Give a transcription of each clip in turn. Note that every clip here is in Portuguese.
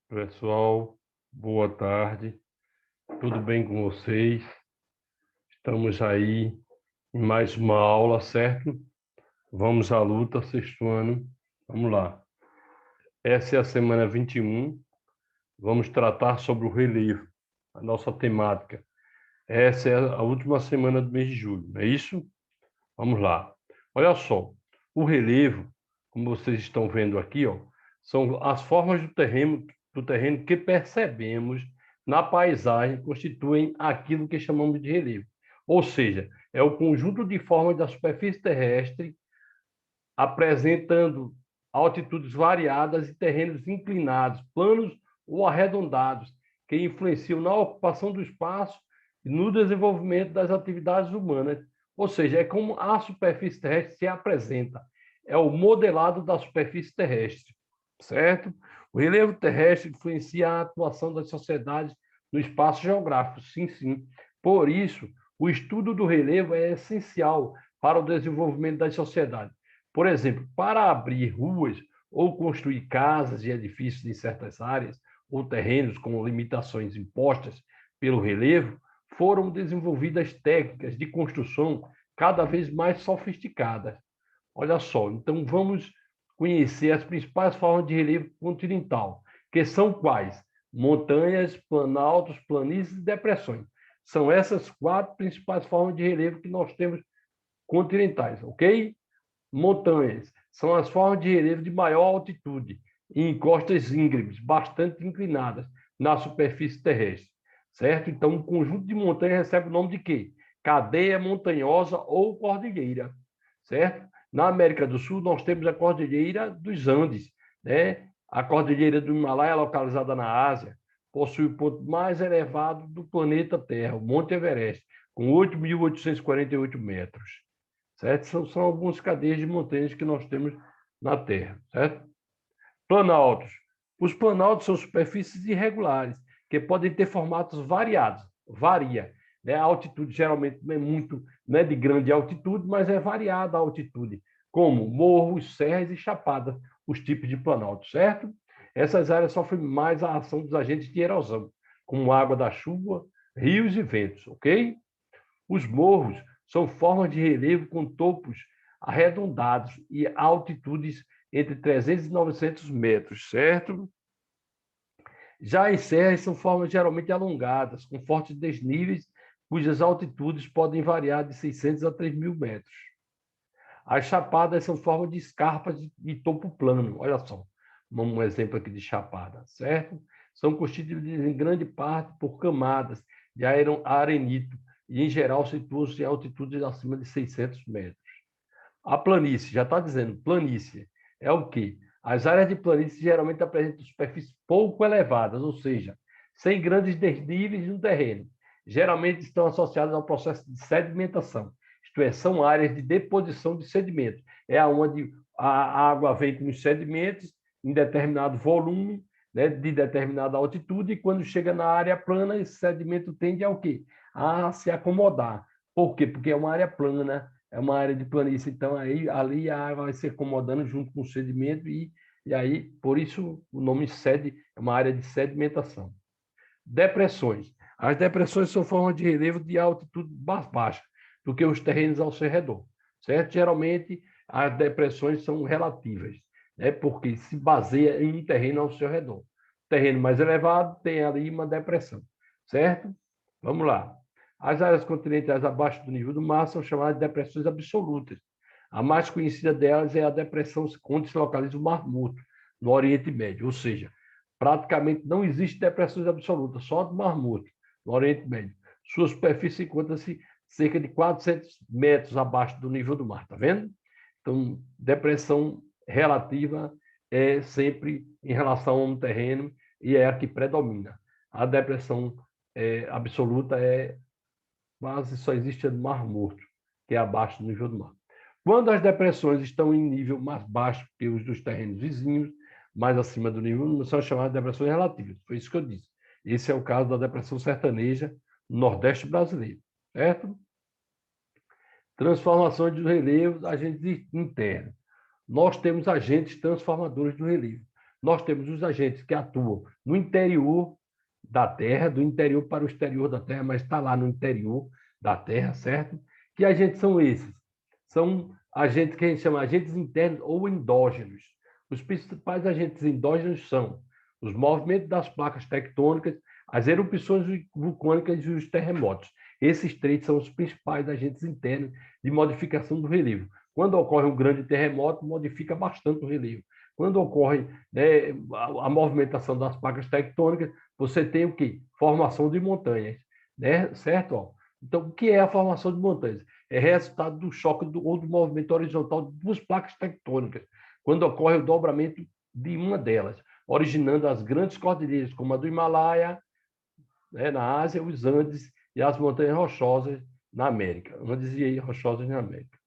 Pessoal, boa tarde. Tudo bem com vocês? Estamos aí em mais uma aula, certo? Vamos à luta, sexto ano. Vamos lá. Essa é a semana 21. Vamos tratar sobre o relevo, a nossa temática. Essa é a última semana do mês de julho, não é isso? Vamos lá. Olha só, o relevo, como vocês estão vendo aqui, ó, são as formas do terreno que percebemos na paisagem constituem aquilo que chamamos de relevo. Ou seja, é o conjunto de formas da superfície terrestre apresentando altitudes variadas e terrenos inclinados, planos ou arredondados, que influenciam na ocupação do espaço e no desenvolvimento das atividades humanas. Ou seja, é como a superfície terrestre se apresenta. É o modelado da superfície terrestre, certo? O relevo terrestre influencia a atuação das sociedades no espaço geográfico, sim, sim. Por isso, o estudo do relevo é essencial para o desenvolvimento das sociedades. Por exemplo, para abrir ruas ou construir casas e edifícios em certas áreas ou terrenos com limitações impostas pelo relevo, foram desenvolvidas técnicas de construção cada vez mais sofisticadas. Olha só, então vamos conhecer as principais formas de relevo continental, que são quais? Montanhas, planaltos, planícies e depressões. São essas quatro principais formas de relevo que nós temos continentais, ok? Montanhas são as formas de relevo de maior altitude, em costas íngremes, bastante inclinadas na superfície terrestre, certo? Então, um conjunto de montanhas recebe o nome de quê? Cadeia montanhosa ou cordilheira, certo? Na América do Sul, nós temos a Cordilheira dos Andes, né? A Cordilheira do Himalaia, localizada na Ásia, possui o ponto mais elevado do planeta Terra, o Monte Everest, com 8.848 metros, certo? São algumas cadeias de montanhas que nós temos na Terra, certo? Planaltos. Os planaltos são superfícies irregulares, que podem ter formatos variados, varia. Né? A altitude geralmente não é muito, não é de grande altitude, mas é variada a altitude, como morros, serras e chapadas, os tipos de planalto, certo? Essas áreas sofrem mais a ação dos agentes de erosão, como água da chuva, rios e ventos, ok? Os morros são formas de relevo com topos arredondados e altitudes entre 300 e 900 metros, certo? Já as serras são formas geralmente alongadas, com fortes desníveis, cujas altitudes podem variar de 600 a 3.000 metros. As chapadas são formas de escarpas de topo plano, olha só, um exemplo aqui de chapada, certo? São constituídas em grande parte por camadas de arenito e, em geral, situam-se em altitudes acima de 600 metros. A planície, já está dizendo, planície é o quê? As áreas de planície geralmente apresentam superfícies pouco elevadas, ou seja, sem grandes desníveis no terreno. Geralmente estão associadas ao processo de sedimentação, isto é, são áreas de deposição de sedimentos. É onde a água vem com os sedimentos em determinado volume, né, de determinada altitude, e quando chega na área plana, esse sedimento tende a o quê? A se acomodar. Por quê? Porque é uma área plana, é uma área de planície, então aí ali a água vai se acomodando junto com o sedimento e aí, por isso, o nome sede é uma área de sedimentação. Depressões. As depressões são formas de relevo de altitude mais baixa do que os terrenos ao seu redor, certo? Geralmente, as depressões são relativas, né? Porque se baseia em um terreno ao seu redor. Terreno mais elevado tem ali uma depressão, certo? Vamos lá. As áreas continentais abaixo do nível do mar são chamadas de depressões absolutas. A mais conhecida delas é a depressão onde se localiza o Mar Morto, no Oriente Médio, ou seja, praticamente não existe depressões absolutas, só do Mar Morto, no Oriente Médio. Sua superfície encontra-se cerca de 400 metros abaixo do nível do mar, está vendo? Então, depressão relativa é sempre em relação a um terreno e é a que predomina. A depressão absoluta quase só existe no Mar Morto, que é abaixo do nível do mar. Quando as depressões estão em nível mais baixo que os dos terrenos vizinhos, mais acima do nível, são chamadas de depressões relativas. Foi isso que eu disse. Esse é o caso da depressão sertaneja no Nordeste brasileiro, certo? Transformações dos relevos, agentes internos. Nós temos agentes transformadores do relevo. nós temos os agentes que atuam no interior da Terra, do interior para o exterior da Terra, mas está lá no interior da Terra, certo? Que agentes são esses? São agentes que a gente chama de agentes internos ou endógenos. Os principais agentes endógenos são os movimentos das placas tectônicas, as erupções vulcânicas e os terremotos. Esses três são os principais agentes internos de modificação do relevo. Quando ocorre um grande terremoto, modifica bastante o relevo. Quando ocorre, né, a movimentação das placas tectônicas, você tem o quê? Formação de montanhas, né? Certo? Ó. Então, o que é a formação de montanhas? É resultado do choque ou do movimento horizontal de duas placas tectônicas, quando ocorre o dobramento de uma delas, originando as grandes cordilheiras, como a do Himalaia, né, na Ásia, os Andes e as montanhas rochosas na América. Andes e rochosas na América.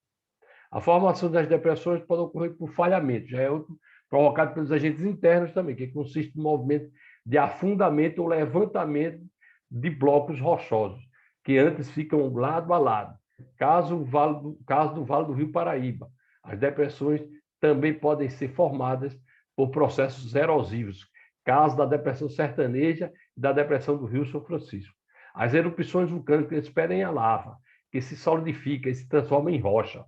A formação das depressões pode ocorrer por falhamento, já é outro provocado pelos agentes internos também, que consiste no movimento de afundamento ou levantamento de blocos rochosos, que antes ficam lado a lado. Caso do Vale do Rio Paraíba, as depressões também podem ser formadas por processos erosivos, caso da depressão sertaneja e da depressão do Rio São Francisco. As erupções vulcânicas expelem a lava, que se solidifica e se transforma em rocha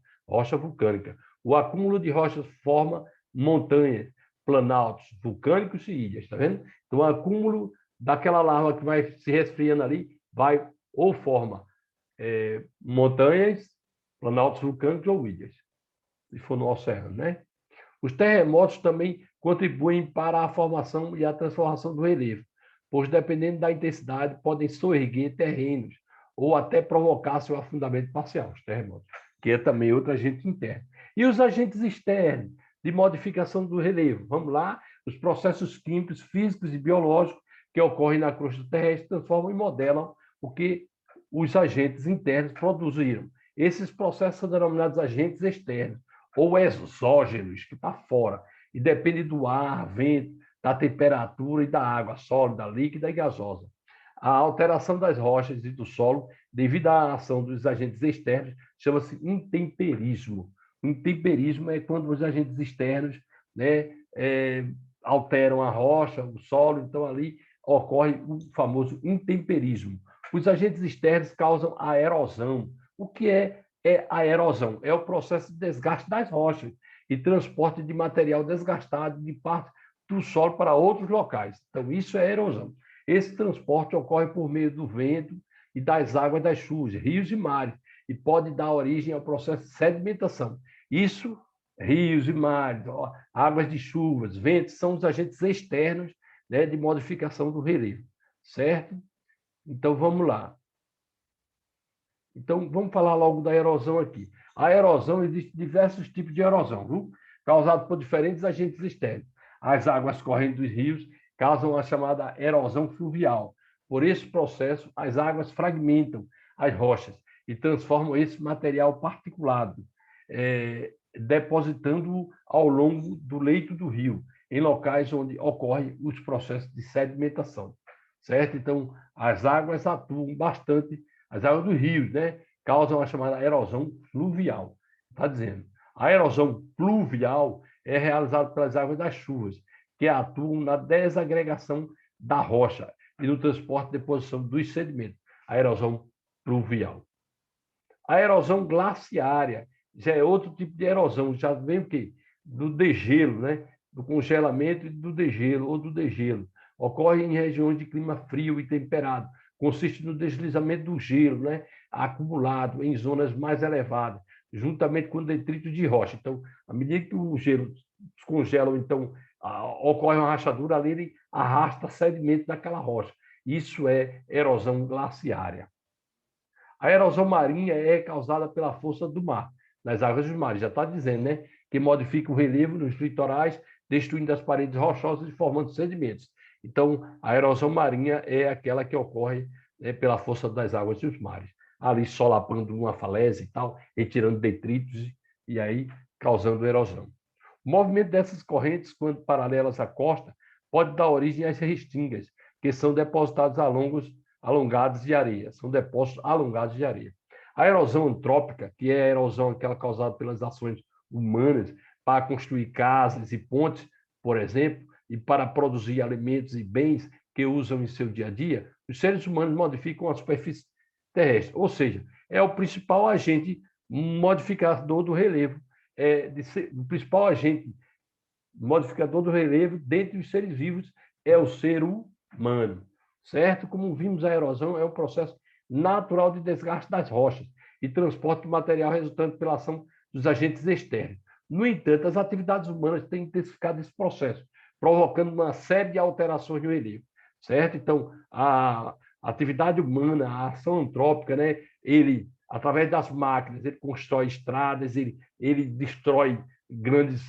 vulcânica. O acúmulo de rochas forma montanhas, planaltos vulcânicos e ilhas, tá vendo? Então, o acúmulo daquela lava que vai se resfriando ali, vai ou forma montanhas, planaltos vulcânicos ou ilhas, se for no oceano, né? Os terremotos também contribuem para a formação e a transformação do relevo, pois, dependendo da intensidade, podem soerguer terrenos ou até provocar seu afundamento parcial, os terremotos, que é também outro agente interno. E os agentes externos de modificação do relevo? Vamos lá, os processos químicos, físicos e biológicos que ocorrem na crosta terrestre transformam e modelam o que os agentes internos produziram. Esses processos são denominados agentes externos, ou exógenos, que está fora, e depende do ar, vento, da temperatura e da água sólida, líquida e gasosa. A alteração das rochas e do solo, devido à ação dos agentes externos, chama-se intemperismo. O intemperismo é quando os agentes externos, né, alteram a rocha, o solo, então ali ocorre o famoso intemperismo. Os agentes externos causam a erosão. O que é a erosão? É o processo de desgaste das rochas e transporte de material desgastado de parte do solo para outros locais. Então, isso é erosão. Esse transporte ocorre por meio do vento e das águas das chuvas, rios e mares, e pode dar origem ao processo de sedimentação. Isso, rios e mares, águas de chuvas, ventos, são os agentes externos, né, de modificação do relevo, certo? Então, vamos lá. Então, vamos falar logo da erosão aqui. A erosão, existem diversos tipos de erosão, viu? Causado por diferentes agentes externos. As águas correntes dos rios causam a chamada erosão fluvial. Por esse processo, as águas fragmentam as rochas e transformam esse material particulado, depositando-o ao longo do leito do rio, em locais onde ocorrem os processos de sedimentação, certo? Então, as águas atuam bastante, as águas dos rios, né, causam a chamada erosão fluvial. Está dizendo. A erosão pluvial é realizada pelas águas das chuvas, que atuam na desagregação da rocha e no transporte e deposição dos sedimentos. A erosão pluvial. A erosão glaciária já é outro tipo de erosão, já vem o quê? Do degelo, né? Do congelamento e do degelo, ou do degelo. Ocorre em regiões de clima frio e temperado. Consiste no deslizamento do gelo, né? Acumulado em zonas mais elevadas, juntamente com detritos de rocha. Então, à medida que o gelo descongela, então, ocorre uma rachadura ali, ele arrasta sedimento daquela rocha. Isso é erosão glaciária. A erosão marinha é causada pela força do mar, nas águas dos mares, já está dizendo, né? Que modifica o relevo nos litorais, destruindo as paredes rochosas e formando sedimentos. Então, a erosão marinha é aquela que ocorre, né, pela força das águas dos mares, ali solapando uma falésia e tal, retirando detritos e aí causando erosão. O movimento dessas correntes, quando paralelas à costa, pode dar origem às restingas, que são depositados alongados de areia, são depósitos alongados de areia. A erosão antrópica, que é a erosão aquela causada pelas ações humanas para construir casas e pontes, por exemplo, e para produzir alimentos e bens que usam em seu dia a dia, os seres humanos modificam a superfície terrestre, ou seja, é o principal agente modificador do relevo, o principal agente modificador do relevo dentre os seres vivos é o ser humano, certo? Como vimos, a erosão é um processo natural de desgaste das rochas e transporte do material resultante pela ação dos agentes externos. No entanto, as atividades humanas têm intensificado esse processo, provocando uma série de alterações no relevo, certo? Então, a atividade humana, a ação antrópica, né? Ele, através das máquinas, ele constrói estradas, ele destrói grandes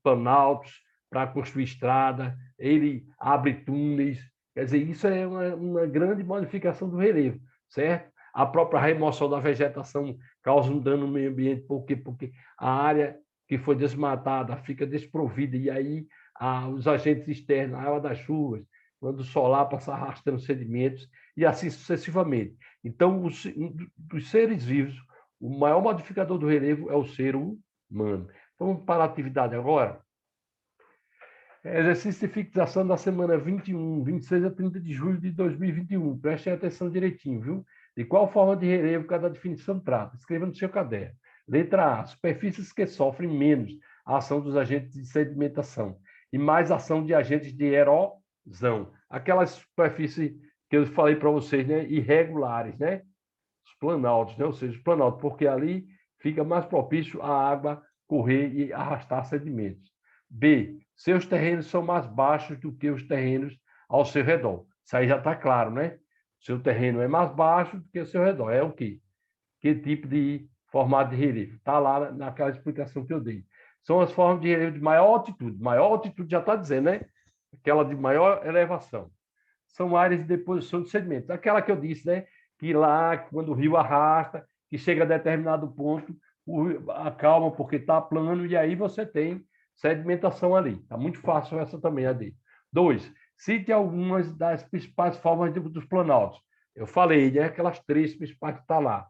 planaltos para construir estrada, ele abre túneis, quer dizer, isso é uma grande modificação do relevo, certo? A própria remoção da vegetação causa um dano no meio ambiente, por quê? Porque a área que foi desmatada fica desprovida, e aí os agentes externos, a água das chuvas, quando o solar passa arrastando sedimentos, e assim sucessivamente. Então, dos seres vivos, o maior modificador do relevo é o ser humano. Vamos para a atividade agora. Exercício de fixação da semana 21, 26 a 30 de julho de 2021. Prestem atenção direitinho, viu? De qual forma de relevo cada definição trata? Escreva no seu caderno. Letra A. Superfícies que sofrem menos a ação dos agentes de sedimentação e mais ação de agentes de erosão. Aquelas superfícies que eu falei para vocês, né? Irregulares, né? Os planaltos, né? Ou seja, os planaltos, porque ali fica mais propício a água correr e arrastar sedimentos. B. Seus terrenos são mais baixos do que os terrenos ao seu redor. Isso aí já está claro, né? Seu terreno é mais baixo do que o seu redor. É o quê? Que tipo de formato de relevo? Está lá naquela explicação que eu dei. São as formas de relevo de maior altitude. Maior altitude já está dizendo, né? Aquela de maior elevação. São áreas de deposição de sedimentos. Aquela que eu disse, né? Que lá, quando o rio arrasta, que chega a determinado ponto, o rio acalma porque está plano, e aí você tem sedimentação ali. Está muito fácil essa também, a D. 2. Cite algumas das principais formas dos planaltos. Eu falei, né? Aquelas 3 principais que estão lá.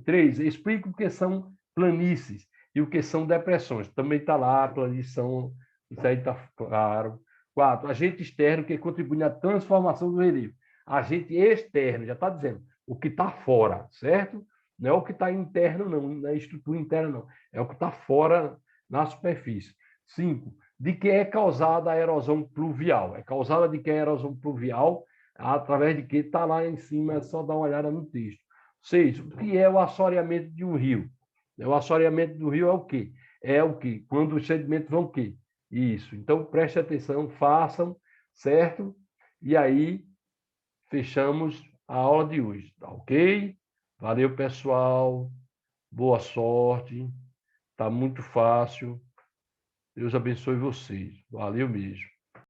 3. Explique o que são planícies e o que são depressões. Também está lá, planícies são... Isso aí está claro. 4. Agente externo que contribui na transformação do relevo. Agente externo, já está dizendo, o que está fora, certo? Não é o que está interno, não, não é a estrutura interna, não. É o que está fora na superfície. 5. De que é causada a erosão pluvial? É causada de que a erosão pluvial, através de que está lá em cima, é só dar uma olhada no texto. 6. O que é o assoreamento de um rio? O assoreamento do rio é o quê? É o quê? Quando os sedimentos vão o quê? Isso. Então, preste atenção, façam, certo? E aí, fechamos a aula de hoje, tá ok? Valeu, pessoal. Boa sorte. Tá muito fácil. Deus abençoe vocês. Valeu mesmo.